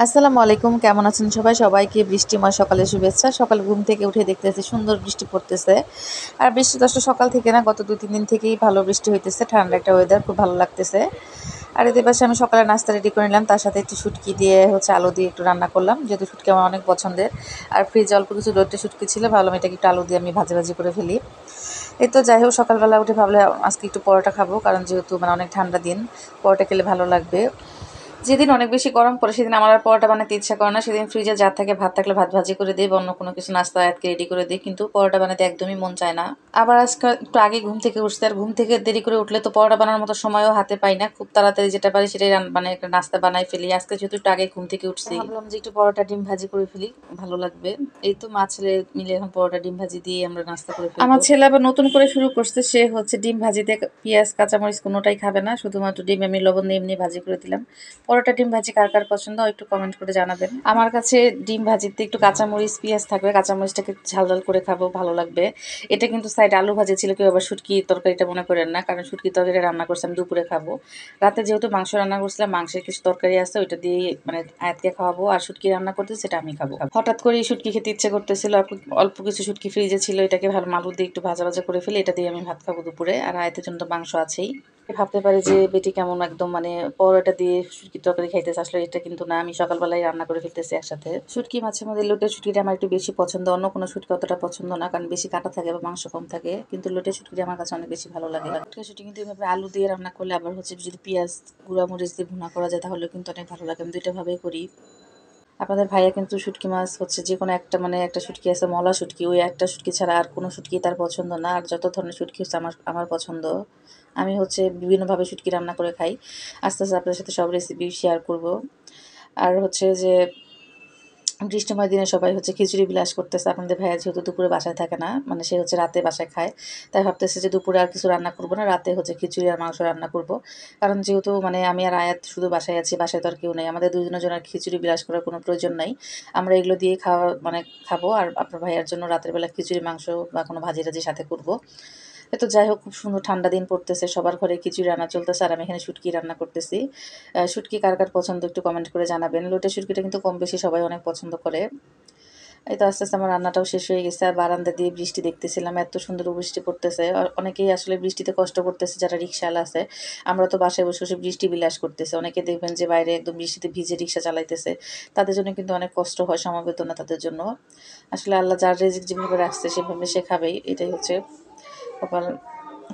আসসালামু আলাইকুম, কেমন আছেন সবাই? সবাইকে বৃষ্টিময় সকালের শুভেচ্ছা। সকাল ঘুম থেকে উঠে দেখতেছি সুন্দর বৃষ্টি পড়তেছে। আর বৃষ্টি তো আসলে সকাল থেকে না, গত ২-৩ দিন থেকেই ভালো বৃষ্টি হইতেছে। ঠান্ডা একটা ওয়েদার, খুব ভালো লাগতেছে। আর এদের পাশে আমি সকালে নাস্তা রেডি করে নিলাম। তার সাথে একটু শুটকি দিয়ে আলু দিয়ে একটু রান্না করলাম। যেহেতু শুটকি আমার অনেক পছন্দের। আর ফ্রিজে অল্প কিছু লোটে শুটকি ছিল, ভাবলাম এটাকে একটু আলু দিয়ে আমি ভাজি করে ফেলি। এই তো যাই হোক, সকালবেলা উঠে ভাবলাম আজকে একটু পরোটা খাবো, কারণ যেহেতু অনেক ঠান্ডা দিন, পরোটা খেলে ভালো লাগবে। যেদিন অনেক বেশি গরম পড়ে সেদিন আমার আর পরোটা বানাতে ইচ্ছা করে না। সেদিন ফ্রিজে যা থাকে, ভাত থাকলে ভাত ভাজি করে দিই, অন্য কোনো কিছু নাস্তা আজকে রেডি করে দিই, কিন্তু পরোটা বানাতে একদমই মন চায় না। আবার আজকে একটু আগে ঘুম থেকে উঠতে, আর ঘুম থেকে দেরি করে উঠলে তো পরোটা বানানোর মতো সময়ও হাতে পাই না। খুব তাড়াতাড়ি যেটা পারি সেটাই মানে একটা নাস্তা বানাই ফেলি। আজকে যেহেতু একটু আগে ঘুম থেকে উঠছি, ভাবলাম যে একটু পরোটা ডিম ভাজি করে ফেলি, ভালো লাগবে। এই তো মা ছেলে মিলে এখন পরোটা ডিম ভাজি দিয়ে আমরা নাস্তা করে ফেলবো। আমার ছেলে আবার নতুন করে শুরু করছে, সে ডিম ভাজিতে পেঁয়াজ কাঁচামরিচ কোনোটাই খাবে না, শুধুমাত্র ডিম আমি লবণ দিয়ে এমনি ভাজি করে দিলাম। পরোটা ডিম ভাজি কার কার পছন্দ একটু কমেন্ট করে জানাবেন। আমার কাছে ডিম ভাজিতে একটু কাঁচামরিচ পেঁয়াজ থাকবে, কাঁচামরিচটাকে ঝাল ঝাল করে খাবো, ভালো লাগবে। এটা কিন্তু সাইড আলু ভাজি ছিল, কেউ আবার শুটকি তরকারিটা মনে করেন না, কারণ শুটকি তরকারি রান্না করছি আমি দুপুরে খাবো। রাতে যেহেতু মাংস রান্না করছিলাম, মাংসের কিছু তরকারি আছে, ওইটা দিয়ে আয়াতকে খাওয়াবো। আর শুটকি রান্না করতে সেটা আমি খাবো। হঠাৎ করে শুটকি খেতে ইচ্ছে করতেছিল, অল্প কিছু শুটকি ফ্রিজে ছিল, এটাকে ভালো আলু দিয়ে একটু ভাজা ভাজা করে ফেলে, এটা দিয়ে আমি ভাত খাবো দুপুরে। আর আয়াতের জন্য তো মাংস আছেই। ভাবতে পারি যে বেটি কেমন একদম পরোটা দিয়ে শুটকি তরকারি খাইতেছে, আসলে এটা কিন্তু না, আমি সকালবেলায় রান্না করে ফেলতেছি একসাথে। শুটকি মাছের মধ্যে লোটে শুটকিটা আমার একটু বেশি পছন্দ, অন্য কোনো শুটকি অতটা পছন্দ না, কারণ বেশি কাটা থাকে বা মাংস কম থাকে, কিন্তু লোটে শুটকিটা আমার কাছে অনেক বেশি ভালো লাগে। লোটে শুটকি কিন্তু এভাবে আলু দিয়ে রান্না করলে, আবার যদি পেঁয়াজ গুঁড়ামরিচ দিয়ে ভুনা করা যায় তাহলে কিন্তু অনেক ভালো লাগে। আমি দুইটা ভাবেই করি। আপনাদের ভাইয়া কিন্তু শুটকি মাছ যে কোনো একটা একটা শুটকি আছে, মলা শুটকি, ওই একটা শুটকি ছাড়া আর কোনো শুটকি তার পছন্দ না। আর যত ধরনের শুটকি হচ্ছে আমার আমার পছন্দ। আমি বিভিন্নভাবে শুটকি রান্না করে খাই। আস্তে আস্তে আপনাদের সাথে সব রেসিপি শেয়ার করব। আর যে বৃষ্টিময় দিনে সবাই খিচুড়ি বিলাস করতেছে। আপনাদের ভাইয়া যেহেতু দুপুরে বাসায় থাকে না, সে রাতে বাসায় খায়, তাই ভাবতেছে যে দুপুরে আর কিছু রান্না করবো না, রাতে খিচুড়ি আর মাংস রান্না করব। কারণ যেহেতু আমি আর আয়াত শুধু বাসায় আছি, বাসায় তো আর কেউ নেই, আমাদের দুজনের জন্য আর খিচুড়ি বিলাস করার কোনো প্রয়োজন নাই। আমরা এগুলো দিয়ে খাবো। আর আপনার ভাইয়ার জন্য রাতের বেলা খিচুড়ি মাংস বা কোনো ভাজি টাজি সাথে করবো। তো যাই হোক, খুব সুন্দর ঠান্ডা দিন পড়তেছে, সবার ঘরে খিচুড়ি রান্না চলতেছে, আর আমি এখানে শুটকি রান্না করতেছি। শুটকি কার কার পছন্দ একটু কমেন্ট করে জানাবেন। লোটে শুটকিটা কিন্তু কম বেশি সবাই অনেক পছন্দ করে। এই তো আস্তে আস্তে আমার রান্নাটাও শেষ হয়ে গেছে। আর বারান্দা দিয়ে বৃষ্টি দেখতেছিলাম, এত সুন্দর বৃষ্টি পড়তেছে। অনেকেই আসলে বৃষ্টিতে কষ্ট করতেছে, যারা রিক্সাওয়ালা আছে। আমরা তো বাসায় বসে বসে বৃষ্টি বিলাস করতেছি। অনেকে দেখবেন যে বাইরে একদম বৃষ্টিতে ভিজে রিক্সা চালাইতেছে, তাদের জন্য কিন্তু অনেক কষ্ট হয়, সমবেদনা তাদের জন্য। আসলে আল্লাহ যার রিজিক যেভাবে রাখছে সেভাবে সে খাবেই, এটাই হচ্ছে কপাল।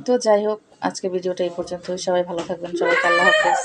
তো যাই হোক, আজকে ভিডিওটা এই পর্যন্তই। সবাই ভালো থাকবেন, সবাইকে আল্লাহ হাফেজ।